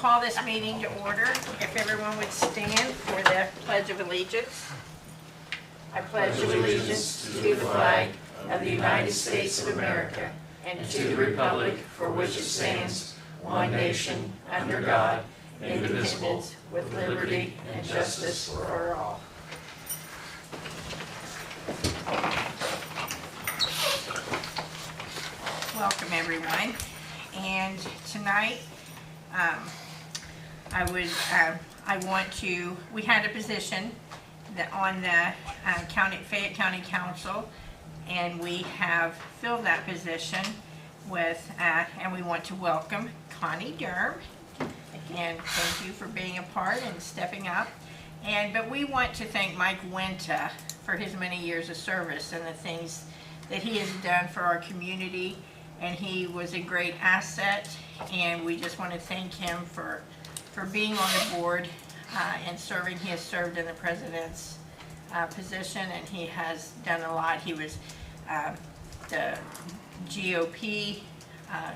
call this meeting to order. If everyone would stand for the Pledge of Allegiance. I pledge allegiance to the flag of the United States of America and to the republic for which it stands, one nation, under God, indivisible, with liberty and justice for all. Welcome, everyone. And tonight, we had a position that on the Fayette County Council, and we have filled that position with, and we want to welcome Connie Durham. Again, thank you for being a part and stepping up. But we want to thank Mike Winta for his many years of service and the things that he has done for our community. And he was a great asset, and we just want to thank him for being on the board and serving. He has served in the president's position, and he has done a lot. He was the GOP,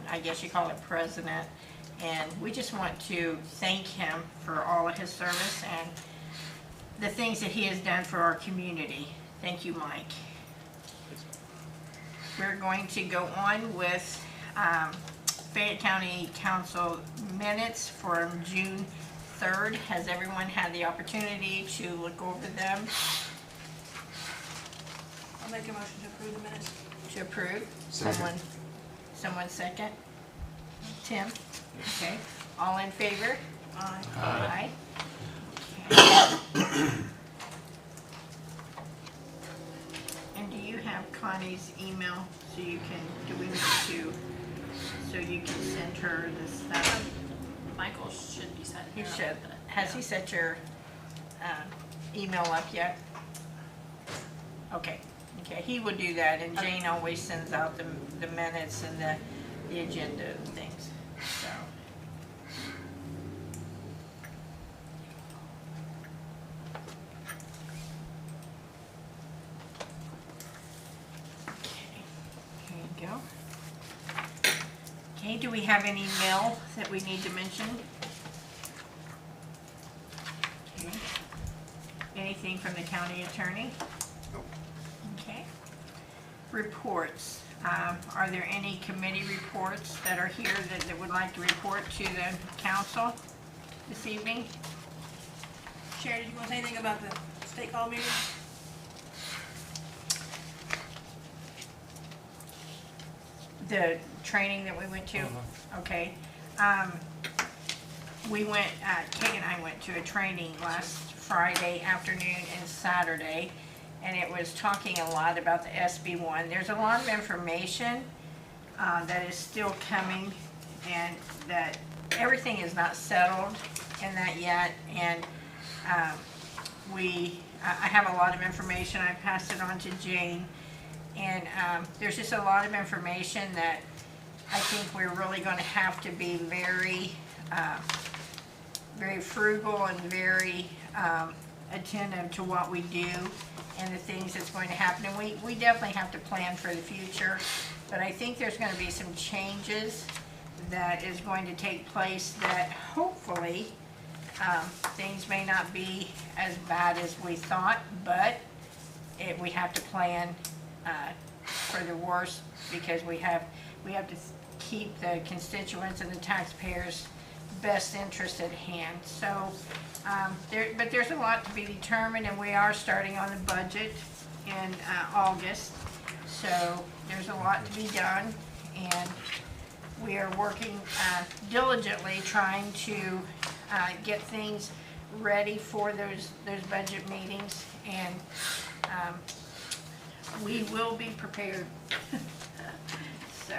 I guess you call it president, and we just want to thank him for all of his service and the things that he has done for our community. Thank you, Mike. We're going to go on with Fayette County Council minutes from June 3rd. Has everyone had the opportunity to look over them? I'll make a motion to approve the minutes. To approve? Second. Someone second? Tim? Okay. All in favor? Aye. Aye. Okay. And do you have Connie's email so you can send her the stuff? Michael should be setting He her up should. with it. Has he set your email up yet? Okay. Okay, he will do that, and Jane always sends out the minutes and the agenda and things, so. Okay, here you go. Okay, do we have any mail that we need to mention? Okay. Anything from the county attorney? Nope. Okay. Reports. Are there any committee reports that are here that would like to report to the council this evening? Sharon, did you want to say anything about the state call meeting? The training that we went to? Okay. We went, Kay and I went to a training last Friday afternoon and Saturday, and it was talking a lot about the SB1. There's a lot of information that is still coming, and that everything is not settled in that yet. And I have a lot of information. I passed it on to Jane, and there's just a lot of information that I think we're really going to have to be very, very frugal and very attentive to what we do and the things that's going to happen. And we definitely have to plan for the future, but I think there's going to be some changes that is going to take place that hopefully things may not be as bad as we thought, but we have to plan for the worst, because we have to keep the constituents and the taxpayers' best interest at hand. So, but there's a lot to be determined, and we are starting on the budget in August. So there's a lot to be done, and we are working diligently trying to get things ready for those budget meetings, and we will be prepared. So.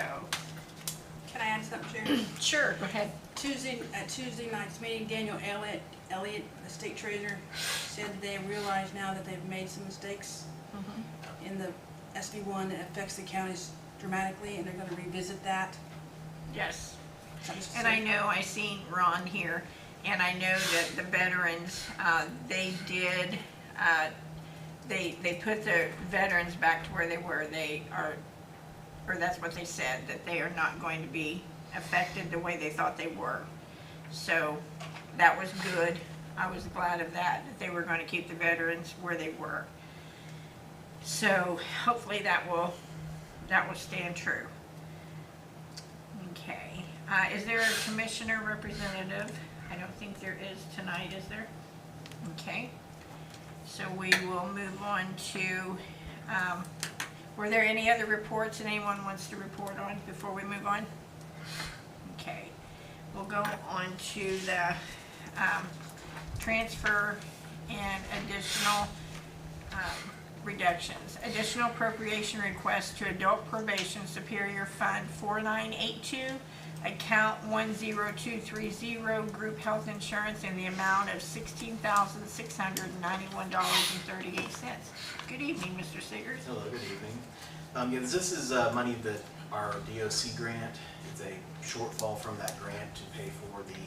Can I add something, Sharon? Sure, go ahead. At Tuesday night's meeting, Daniel Elliott, the state treasurer, said that they realize now that they've made some mistakes in the SB1 that affects the counties dramatically, and they're going to revisit that. Yes. And I know I seen Ron here, and I know that the veterans, they did, they put the veterans back to where they were. They are, or that's what they said, that they are not going to be affected the way they thought they were. So that was good. I was glad of that they were going to keep the veterans where they were. So hopefully that will stand true. Okay. Is there a commissioner representative? I don't think there is tonight, is there? Okay. So we will move on to, were there any other reports that anyone wants to report on before we move on? Okay. We'll go on to the transfer and additional reductions. Additional appropriation request to Adult Probation Superior Fund 4982, account 10230, group health insurance in the amount of $16,691.38. Good evening, Mr. Siggers. Hello, good evening. Yeah, this is money that our DOC grant, it's a shortfall from that grant to pay for the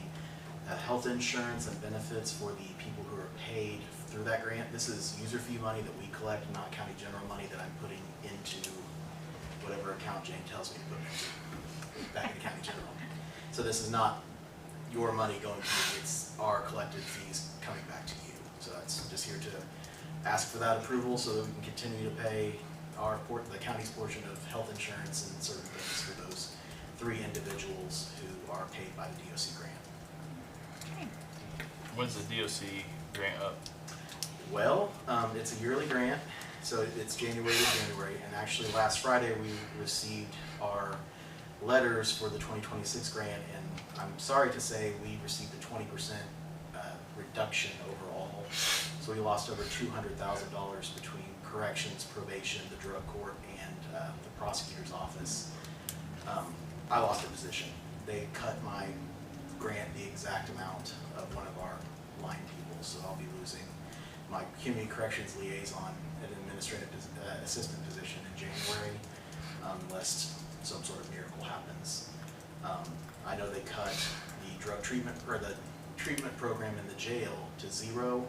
health insurance and benefits for the people who are paid through that grant. This is user fee money that we collect, not county general money that I'm putting into whatever account Jane tells me to put into back in the county general. So this is not your money going to you, it's our collected fees coming back to you. So that's just here to ask for that approval so that we can continue to pay the county's portion of health insurance and certain things for those 3 individuals who are paid by the DOC grant. Okay. When's the DOC grant up? Well, it's a yearly grant, so it's January to January, and actually last Friday we received our letters for the 2026 grant, and I'm sorry to say we received a 20% reduction overall. So we lost over $200,000 between corrections, probation, the drug court, and the prosecutor's office. I lost a position. They cut my grant the exact amount of one of our line people, so I'll be losing my community corrections liaison and administrative assistant position in January, unless some sort of miracle happens. I know they cut the drug treatment or the treatment program in the jail to 0,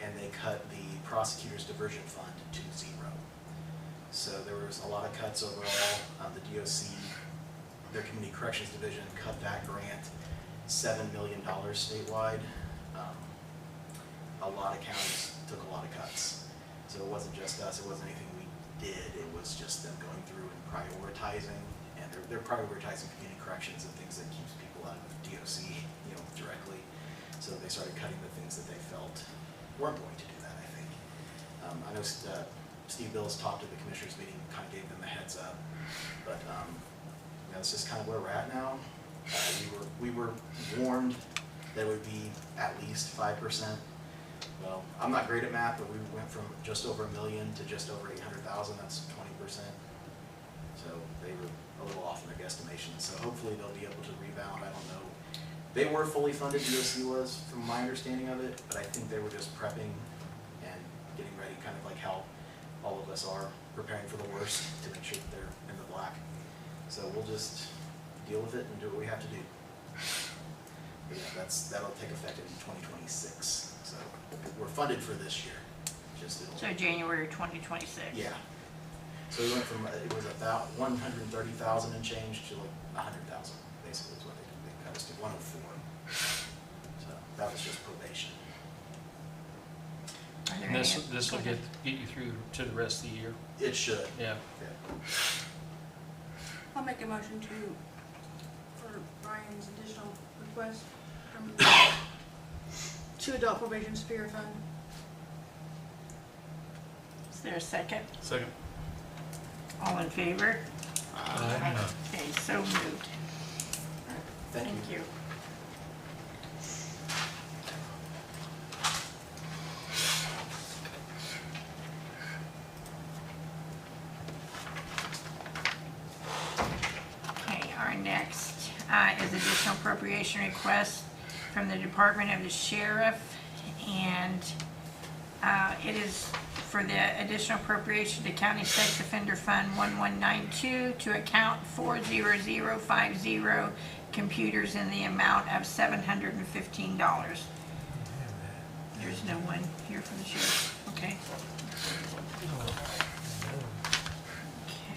and they cut the prosecutor's diversion fund to 0. So there was a lot of cuts overall. The DOC, their community corrections division, cut that grant $7 million statewide. A lot of counties took a lot of cuts. So it wasn't just us, it wasn't anything we did, it was just them going through and prioritizing, and they're prioritizing community corrections and things that keeps people out of DOC, directly. So they started cutting the things that they felt weren't going to do that, I think. I know Steve Bills talked at the commissioners meeting, kind of gave them a heads up, but that's just kind of where we're at now. We were warned that it would be at least 5%. Well, I'm not great at math, but we went from just over $1 million to just over 800,000. That's 20%. So they were a little off in their guesstimation. So hopefully they'll be able to rebound. I don't know. They were fully funded, DOC was, from my understanding of it, but I think they were just prepping and getting ready, kind of like how all of us are, preparing for the worst to make sure that they're in the black. So we'll just deal with it and do what we have to do. But yeah, that'll take effect in 2026. So we're funded for this year. So January 2026. Yeah. So we went from it was about 130,000 and change to like 100,000. Basically, is what they cut us to 104. So that was just probation. And this will get you through to the rest of the year. It should. Yeah. I'll make a motion for Brian's additional request from to Adult Probation Superior Fund. Is there a second? Second. All in favor? Aye. Okay, so moved. Thank you. Okay, our next is additional appropriation request from the Department of the Sheriff, and it is for the additional appropriation to County Sex Offender Fund 1192 to account 40050, computers in the amount of $715. There's no one here from the sheriff, okay? Okay.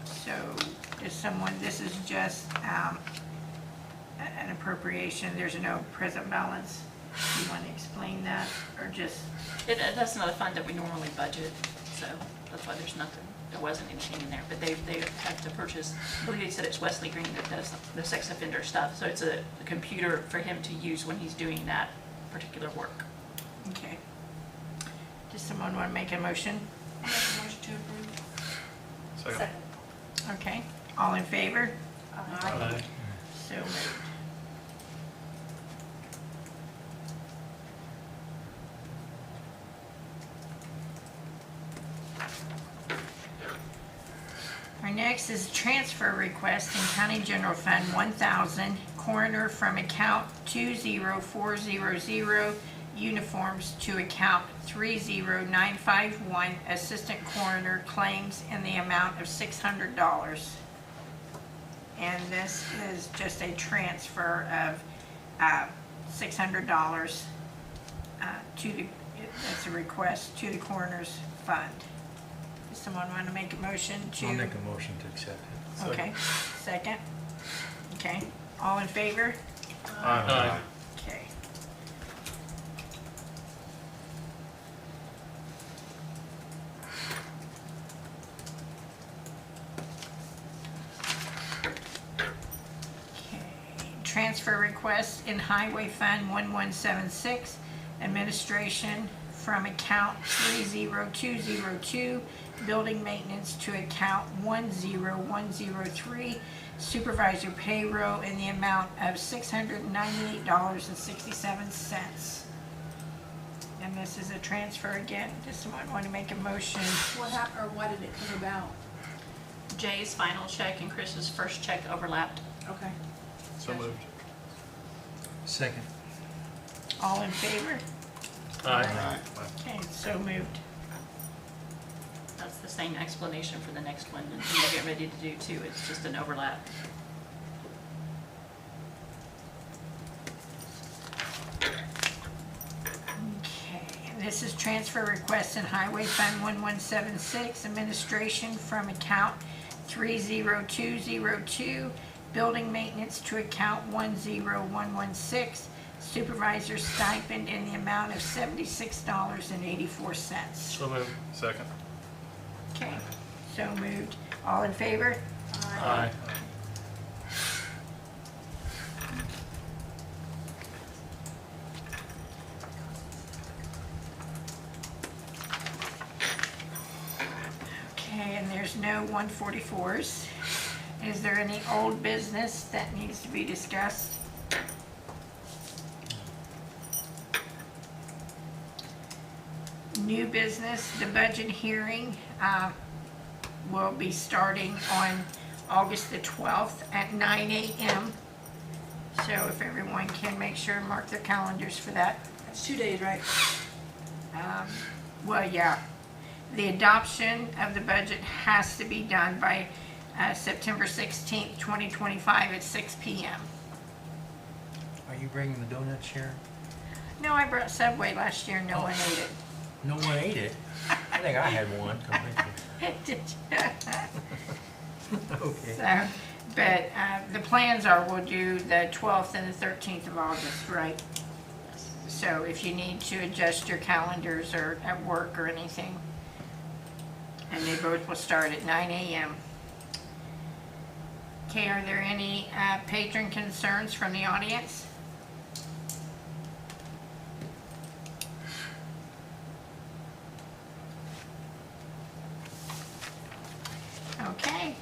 So, is someone, this is just an appropriation, there's no present balance. Do you want to explain that, or just, That's not a fund that we normally budget, so that's why there's nothing, there wasn't anything in there. But they have to purchase, I believe they said it's Wesley Green that does the sex offender stuff. So it's a computer for him to use when he's doing that particular work. okay. Does someone want to make a motion? I'll make a motion to approve. Second. Okay, all in favor? Aye. So moved. Our next is transfer request in County General Fund 1,000, coroner from account 20400, uniforms to account 30951, assistant coroner claims in the amount of $600. And this is just a transfer of $600 to the, it's a request to the coroner's fund. Does someone want to make a motion to? I'll make a motion to accept it. Okay, second? Okay, all in favor? Aye. Okay. Okay, transfer request in Highway Fund 1176, administration from account 30202, building maintenance to account 10103, supervisor payroll in the amount of $698.67. And this is a transfer again. Does someone want to make a motion? What happened, or why did it come about? Jay's final check and Chris's first check overlapped. Okay. So moved. Second. All in favor? Aye. Okay, so moved. That's the same explanation for the next one that you're getting ready to do too. It's just an overlap. Okay, and this is transfer request in Highway Fund 1176, administration from account 30202, building maintenance to account 10116, supervisor stipend in the amount of $76.84. So moved. Second. Okay, so moved. All in favor? Aye. Okay, and there's no 144s. Is there any old business that needs to be discussed? New business, the budget hearing will be starting on August the 12th at 9 a.m. So if everyone can make sure and mark their calendars for that. That's 2 days, right? Well, yeah, the adoption of the budget has to be done by September 16th, 2025 at 6 p.m. Are you bringing the donuts, Sharon? No, I brought Subway last year, no one ate it. No one ate it. I think I had one. Did you? Okay. So, but the plans are we'll do the 12th and the 13th of August, right? So if you need to adjust your calendars or at work or anything. And they both will start at 9 a.m. Okay, are there any patron concerns from the audience? Okay,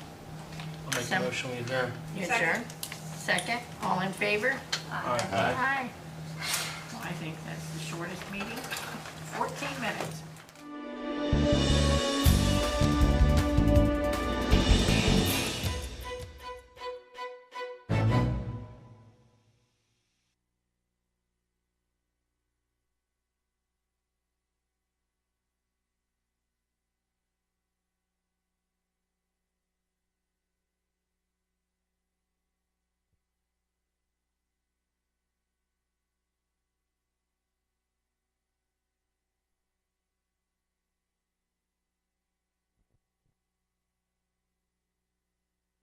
I'll make a Some- motion we adjourn. you Second. adjourn. Second, all in favor? Aye. Aye. Well, I think that's the shortest meeting, 14 minutes.